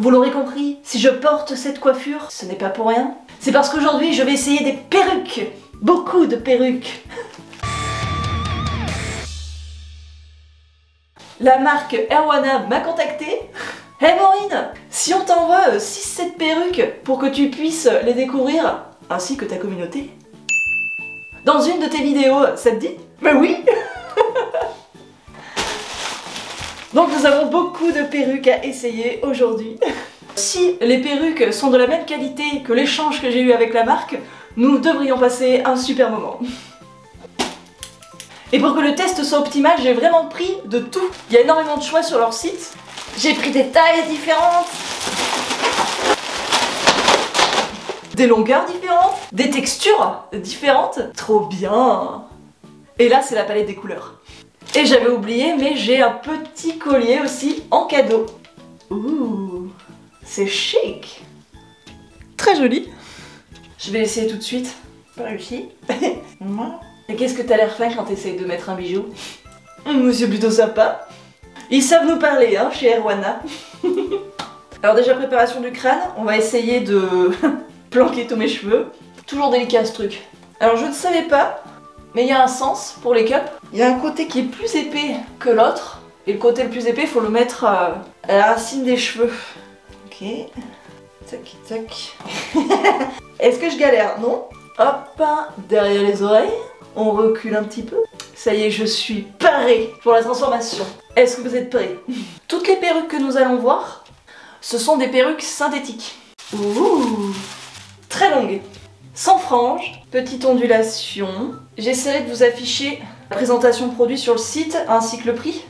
Vous l'aurez compris, si je porte cette coiffure, ce n'est pas pour rien. C'est parce qu'aujourd'hui, je vais essayer des perruques. Beaucoup de perruques. La marque Erwana m'a contacté. Hey Maureen, si on t'envoie 6-7 perruques pour que tu puisses les découvrir, ainsi que ta communauté, dans une de tes vidéos, ça te dit? Ben oui. Donc nous avons beaucoup de perruques à essayer aujourd'hui. Si les perruques sont de la même qualité que l'échange que j'ai eu avec la marque, nous devrions passer un super moment. Et pour que le test soit optimal, j'ai vraiment pris de tout. Il y a énormément de choix sur leur site. J'ai pris des tailles différentes, des longueurs différentes, des textures différentes. Trop bien! Et là, c'est la palette des couleurs. Et j'avais oublié, mais j'ai un petit collier aussi en cadeau. Ouh, c'est chic. Très joli. Je vais essayer tout de suite. Pas réussi. Et qu'est-ce que t'as l'air fin quand t'essayes de mettre un bijou? C'est plutôt sympa. Ils savent nous parler, hein, chez Erwana. Alors déjà, préparation du crâne. On va essayer de planquer tous mes cheveux. Toujours délicat ce truc. Alors je ne savais pas, mais il y a un sens pour les cups. Il y a un côté qui est plus épais que l'autre. Et le côté le plus épais, il faut le mettre à la racine des cheveux. Ok. Tac, tac. Est-ce que je galère? Non. Hop, derrière les oreilles. On recule un petit peu. Ça y est, je suis parée pour la transformation. Est-ce que vous êtes prêts? Toutes les perruques que nous allons voir, ce sont des perruques synthétiques. Ouh, très longues. Sans franges, petite ondulation. J'essaierai de vous afficher la présentation produit sur le site ainsi que le prix.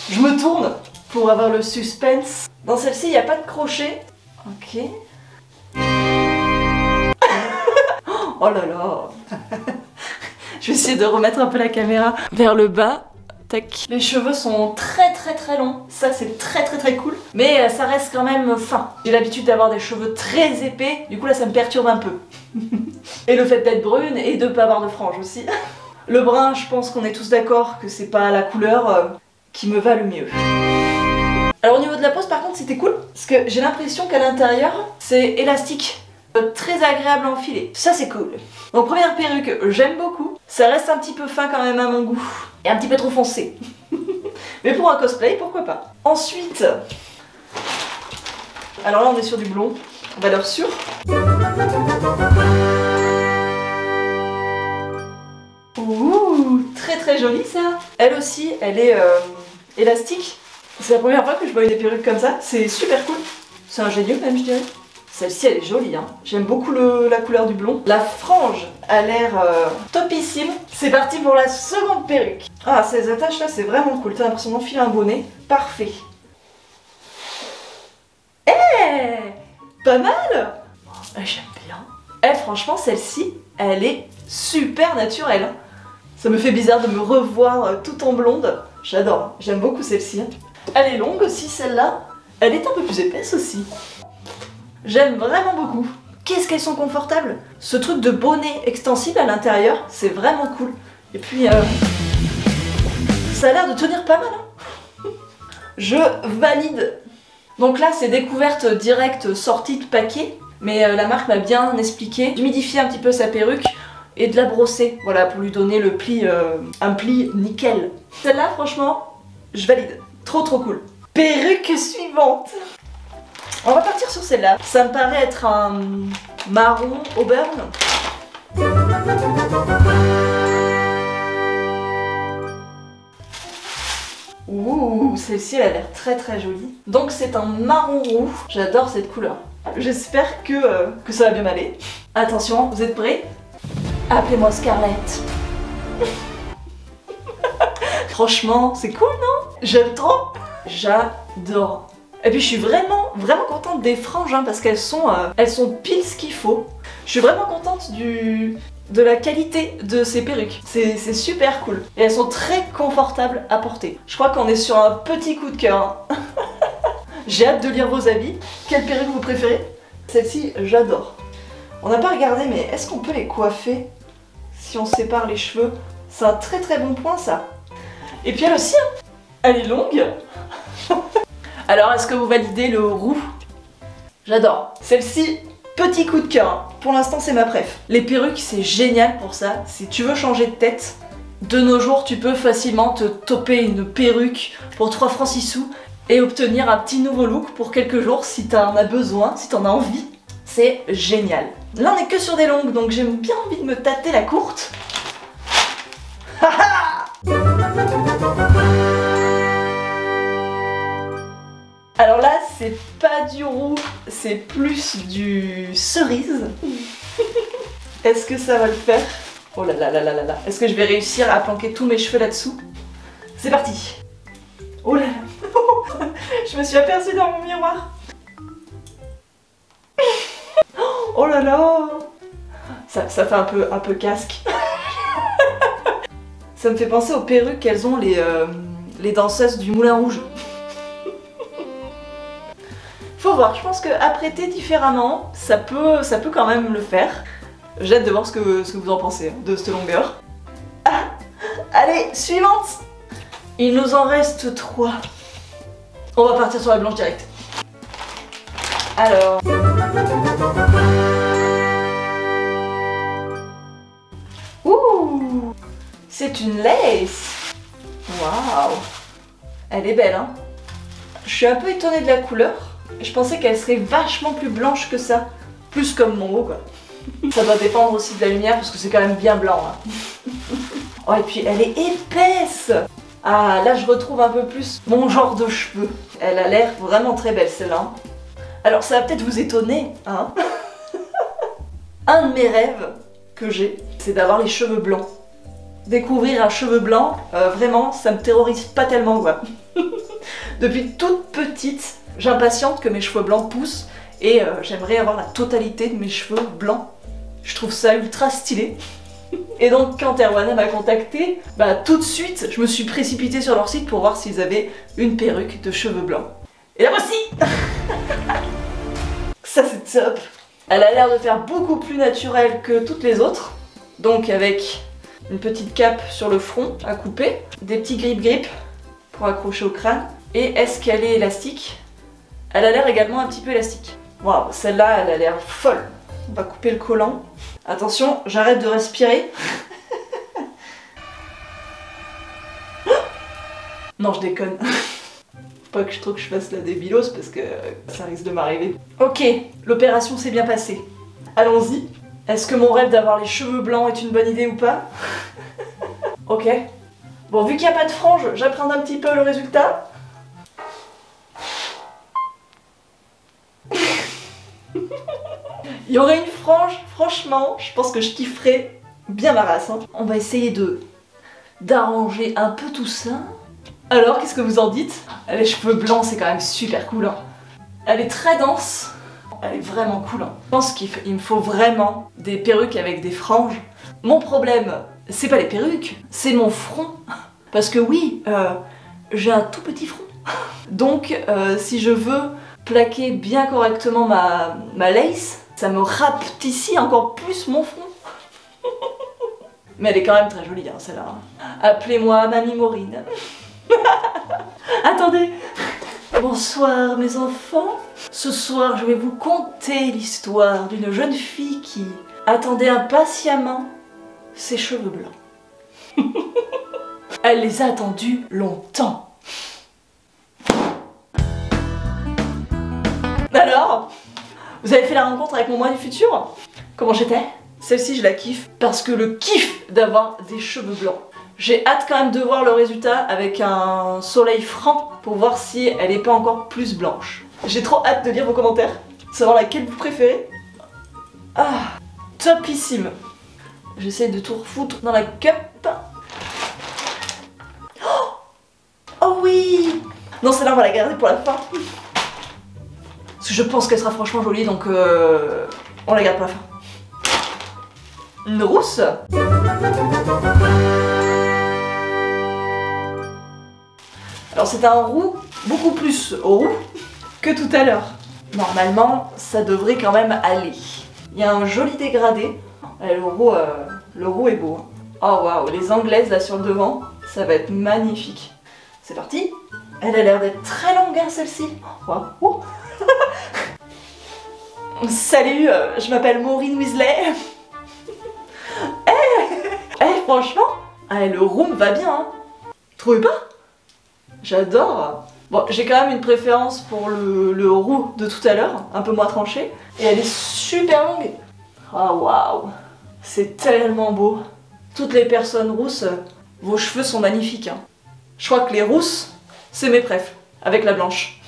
Je me tourne pour avoir le suspense. Dans celle-ci, il n'y a pas de crochet. Ok. Oh là là. Je vais essayer de remettre un peu la caméra vers le bas. Tac. Les cheveux sont très longs. Ça, c'est très cool. Mais ça reste quand même fin. J'ai l'habitude d'avoir des cheveux très épais. Du coup, là, ça me perturbe un peu. Et le fait d'être brune et de pas avoir de franges aussi. Le brun, je pense qu'on est tous d'accord que c'est pas la couleur qui me va le mieux. Alors au niveau de la pose, par contre, c'était cool. Parce que j'ai l'impression qu'à l'intérieur, c'est élastique. Très agréable à enfiler. Ça, c'est cool. Donc première perruque, j'aime beaucoup. Ça reste un petit peu fin quand même à mon goût. Et un petit peu trop foncé. Mais pour un cosplay, pourquoi pas. Ensuite, alors là on est sur du blond, valeur sûre. Ouh, très jolie ça. Elle aussi, elle est élastique. C'est la première fois que je vois des perruques comme ça. C'est super cool. C'est ingénieux même, je dirais. Celle-ci, elle est jolie, hein. J'aime beaucoup la couleur du blond. La frange a l'air topissime. C'est parti pour la seconde perruque. Ah, ces attaches là, c'est vraiment cool. T'as l'impression d'enfiler un bonnet. Parfait. Pas mal. J'aime bien. Franchement, celle-ci, elle est super naturelle. Ça me fait bizarre de me revoir tout en blonde. J'adore. J'aime beaucoup celle-ci. Elle est longue aussi, celle-là. Elle est un peu plus épaisse aussi. J'aime vraiment beaucoup. Qu'est-ce qu'elles sont confortables. Ce truc de bonnet extensible à l'intérieur, c'est vraiment cool. Et puis, ça a l'air de tenir pas mal. Hein. Je valide. Donc là, c'est découverte directe sortie de paquet. Mais la marque m'a bien expliqué d'humidifier un petit peu sa perruque et de la brosser. Voilà, pour lui donner le pli, un pli nickel. Celle-là, franchement, je valide. Trop cool. Perruque suivante. On va partir sur celle-là. Ça me paraît être un marron auburn. Ouh, celle-ci elle a l'air très jolie. Donc c'est un marron roux. J'adore cette couleur. J'espère que ça va bien m'aller. Attention, vous êtes prêts? Appelez-moi Scarlett. Franchement, c'est cool, non? J'aime trop. J'adore. Et puis je suis vraiment contente des franges hein, parce qu'elles sont pile ce qu'il faut. Je suis vraiment contente de la qualité de ces perruques. C'est super cool. Et elles sont très confortables à porter. Je crois qu'on est sur un petit coup de cœur. Hein. J'ai hâte de lire vos avis. Quelle perruque vous préférez? Celle-ci, j'adore. On n'a pas regardé, mais est-ce qu'on peut les coiffer si on sépare les cheveux? C'est un très bon point ça. Et puis elle aussi, hein. Elle est longue. Alors, est-ce que vous validez le roux? J'adore. Celle-ci, petit coup de cœur. Pour l'instant, c'est ma préf. Les perruques, c'est génial pour ça. Si tu veux changer de tête, de nos jours, tu peux facilement te toper une perruque pour 3 francs 6 sous et obtenir un petit nouveau look pour quelques jours si t'en as besoin, si t'en as envie. C'est génial. Là, on est que sur des longues, donc j'ai bien envie de me tâter la courte. Alors là, c'est pas du roux, c'est plus du cerise. Est-ce que ça va le faire? Oh là là là là là là. Est-ce que je vais réussir à planquer tous mes cheveux là-dessous? C'est parti. Oh là là. Je me suis aperçue dans mon miroir. Oh là là. Ça fait un peu casque. Ça me fait penser aux perruques qu'elles ont les danseuses du Moulin Rouge. Faut voir, je pense qu'apprêter différemment, ça peut quand même le faire. J'ai hâte de voir ce que vous en pensez de cette longueur. Ah, allez, suivante. Il nous en reste 3. On va partir sur la blanche directe. Alors... Ouh, c'est une lace. Waouh. Elle est belle, hein. Je suis un peu étonnée de la couleur. Je pensais qu'elle serait vachement plus blanche que ça. Plus comme mon haut, quoi. Ça doit dépendre aussi de la lumière parce que c'est quand même bien blanc. Hein. Oh, et puis elle est épaisse. Ah, là je retrouve un peu plus mon genre de cheveux. Elle a l'air vraiment très belle celle-là. Alors ça va peut-être vous étonner, hein. Un de mes rêves que j'ai, c'est d'avoir les cheveux blancs. Découvrir un cheveu blanc, vraiment, ça me terrorise pas tellement, quoi. Depuis toute petite, j'impatiente que mes cheveux blancs poussent et j'aimerais avoir la totalité de mes cheveux blancs. Je trouve ça ultra stylé. Et donc quand Erwana m'a contactée, bah tout de suite, je me suis précipitée sur leur site pour voir s'ils avaient une perruque de cheveux blancs. Et la voici. Ça c'est top. Elle a l'air de faire beaucoup plus naturelle que toutes les autres. Donc avec une petite cape sur le front à couper, des petits grippe-grippe pour accrocher au crâne. Et est-ce qu'elle est élastique? Elle a l'air également un petit peu élastique. Waouh, celle-là, elle a l'air folle. On va couper le collant. Attention, j'arrête de respirer. Non, je déconne. Pas que je trouve que je fasse la débilos parce que ça risque de m'arriver. Ok, l'opération s'est bien passée. Allons-y. Est-ce que mon rêve d'avoir les cheveux blancs est une bonne idée ou pas? Ok. Bon, vu qu'il n'y a pas de frange, j'apprends un petit peu le résultat. Il y aurait une frange, franchement, je pense que je kifferais bien ma race. Hein. On va essayer d'arranger un peu tout ça. Alors, qu'est-ce que vous en dites? Les cheveux blancs, c'est quand même super cool. Hein. Elle est très dense. Elle est vraiment cool. Hein. Je pense qu'il me faut vraiment des perruques avec des franges. Mon problème, c'est pas les perruques, c'est mon front. Parce que oui, j'ai un tout petit front. Donc, si je veux plaquer bien correctement ma lace, ça me rapetissit encore plus mon front. Mais elle est quand même très jolie, hein, celle-là. Appelez-moi Mamie Maureen. Attendez. Bonsoir mes enfants. Ce soir, je vais vous conter l'histoire d'une jeune fille qui attendait impatiemment ses cheveux blancs. Elle les a attendus longtemps. Alors, vous avez fait la rencontre avec mon moi du futur? Comment j'étais? Celle-ci, je la kiffe parce que le kiff d'avoir des cheveux blancs. J'ai hâte quand même de voir le résultat avec un soleil franc pour voir si elle n'est pas encore plus blanche. J'ai trop hâte de lire vos commentaires, savoir laquelle vous préférez. Ah, topissime. J'essaie de tout refoutre dans la cup. Oh oui! Non, celle-là, on va la garder pour la fin. Parce que je pense qu'elle sera franchement jolie, donc on la garde pour la fin. Une rousse. Alors c'est un roux beaucoup plus roux que tout à l'heure. Normalement, ça devrait quand même aller. Il y a un joli dégradé. Le roux est beau. Oh waouh, les anglaises là sur le devant, ça va être magnifique. c'est parti. Elle a l'air d'être très longue hein, celle-ci. Wow. Salut, je m'appelle Maureen Weasley. Franchement, le room va bien. Hein. Trouvez pas? J'adore. Bon, j'ai quand même une préférence pour le roux de tout à l'heure, un peu moins tranché. Et elle est super longue. Oh waouh, c'est tellement beau. Toutes les personnes rousses, vos cheveux sont magnifiques. Hein. Je crois que les rousses, c'est mes préfs, avec la blanche.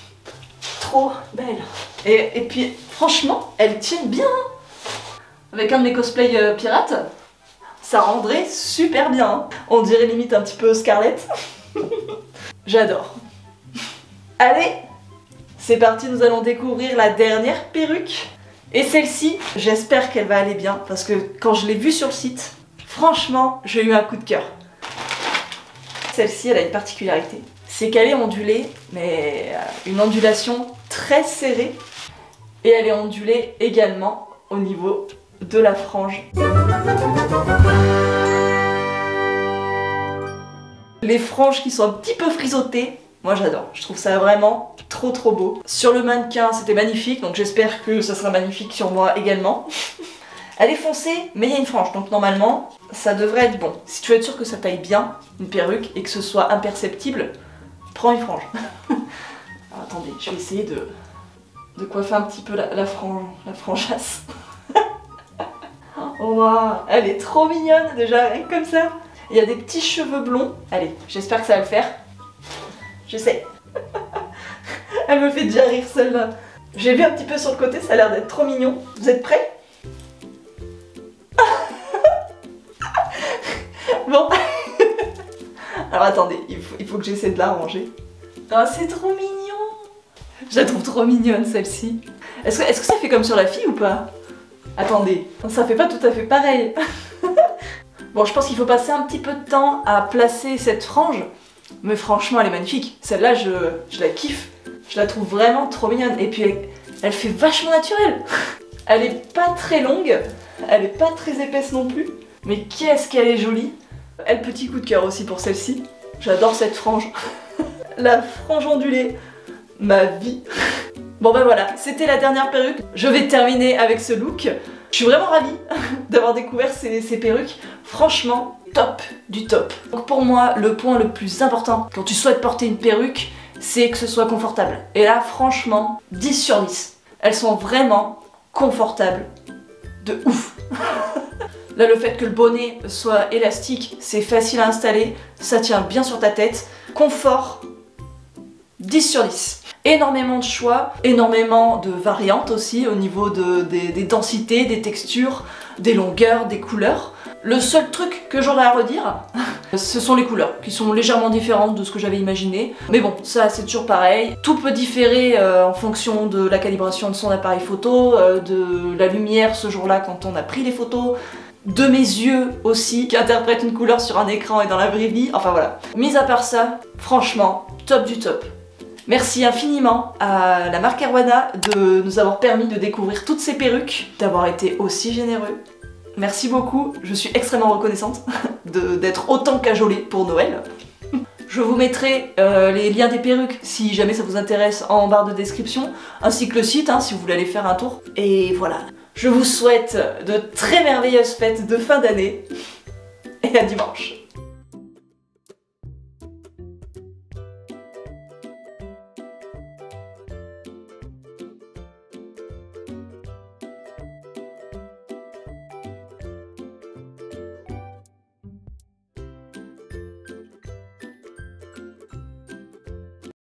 Trop belle. Et puis, franchement, elles tiennent bien. Hein. Avec un de mes cosplays pirates, ça rendrait super bien. Hein. On dirait limite un petit peu Scarlett. J'adore. Allez, c'est parti, nous allons découvrir la dernière perruque. Et celle-ci, j'espère qu'elle va aller bien, parce que quand je l'ai vue sur le site, franchement, j'ai eu un coup de cœur. Celle-ci, elle a une particularité. C'est qu'elle est ondulée, mais une ondulation très serrée. Et elle est ondulée également au niveau de la frange. Les franges qui sont un petit peu frisottées, moi j'adore, je trouve ça vraiment trop beau. Sur le mannequin c'était magnifique, donc j'espère que ça sera magnifique sur moi également. Elle est foncée, mais il y a une frange, donc normalement ça devrait être bon. Si tu veux être sûr que ça taille bien, une perruque, et que ce soit imperceptible, prends une frange. Alors, attendez, je vais essayer de coiffer un petit peu la frangeasse. Waouh, elle est trop mignonne déjà, rien que comme ça. Il y a des petits cheveux blonds. Allez, j'espère que ça va le faire. Je sais. Elle me fait déjà rire celle-là. J'ai vu un petit peu sur le côté, ça a l'air d'être trop mignon. Vous êtes prêts? Bon. Alors attendez, il faut que j'essaie de la ranger. Ah, c'est trop mignon. Je la trouve trop mignonne celle-ci. Est-ce que ça fait comme sur la fille ou pas? Attendez, ça fait pas tout à fait pareil. Bon, je pense qu'il faut passer un petit peu de temps à placer cette frange. Mais franchement, elle est magnifique. Celle-là, je la kiffe. Je la trouve vraiment trop mignonne. Et puis, elle fait vachement naturelle. Elle est pas très longue. Elle est pas très épaisse non plus. Mais qu'est-ce qu'elle est jolie. Elle, petit coup de cœur aussi pour celle-ci. J'adore cette frange. La frange ondulée. Ma vie. Bon ben voilà, c'était la dernière perruque. Je vais terminer avec ce look. Je suis vraiment ravie d'avoir découvert ces perruques. Franchement, top du top. Donc pour moi, le point le plus important quand tu souhaites porter une perruque, c'est que ce soit confortable. Et là, franchement, 10 sur 10. Elles sont vraiment confortables. De ouf. Là, le fait que le bonnet soit élastique, c'est facile à installer, ça tient bien sur ta tête. Confort, 10 sur 10. Énormément de choix, énormément de variantes aussi au niveau des densités, des textures, des longueurs, des couleurs. Le seul truc que j'aurais à redire, ce sont les couleurs, qui sont légèrement différentes de ce que j'avais imaginé. Mais bon, ça c'est toujours pareil. Tout peut différer en fonction de la calibration de son appareil photo, de la lumière ce jour-là quand on a pris les photos, de mes yeux aussi, qui interprètent une couleur sur un écran et dans la vraie vie. Enfin voilà. Mis à part ça, franchement, top du top. Merci infiniment à la marque Arowana de nous avoir permis de découvrir toutes ces perruques, d'avoir été aussi généreux. Merci beaucoup, je suis extrêmement reconnaissante d'être autant cajolée pour Noël. Je vous mettrai les liens des perruques si jamais ça vous intéresse en barre de description, ainsi que le site si vous voulez aller faire un tour. Et voilà, je vous souhaite de très merveilleuses fêtes de fin d'année et à dimanche.